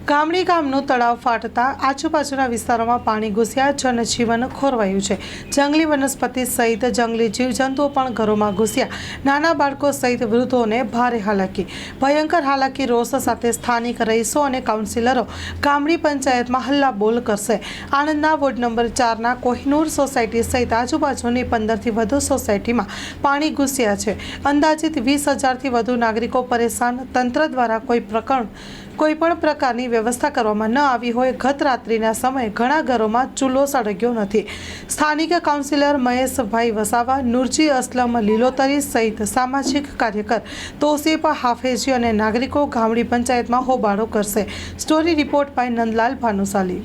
ગામડી ગામનું તળાવ ફાટતા આજુબાજુના વિસ્તારોમાં પાણી ઘૂસ્યા, જનજીવન ખોરવાયું છે। જંગલી વનસ્પતિ સહિત જંગલી જીવજંતુઓ પણ ઘરોમાં ઘૂસ્યા। નાના બાળકો સહિત વૃદ્ધોને ભારે હાલાકી। ભયંકર હાલાકી રોષ સાથે સ્થાનિક રહીશો અને કાઉન્સિલરો ગામડી પંચાયતમાં હલ્લાબોલ કરશે। આણંદના વોર્ડ નંબર 4ના કોહિનૂર સોસાયટી સહિત આજુબાજુની 15થી વધુ સોસાયટીમાં પાણી ઘૂસ્યા છે। અંદાજિત 20,000થી વધુ નાગરિકો પરેશાન। તંત્ર દ્વારા કોઈ પણ પ્રકારની વ્યવસ્થા કરવામાં ન આવી હોય। ગત રાત્રિના સમયે ઘણા ઘરોમાં ચૂલો સળગ્યો નથી। સ્થાનિક કાઉન્સિલર મહેશભાઈ વસાવા, નુરજી અસલમ લીલોતરી સહિત સામાજિક કાર્યકર તોસીફ હાફેજી અને નાગરિકો ગામડી પંચાયતમાં હોબાળો કરશે। Story report by Nandlal Bhanushali.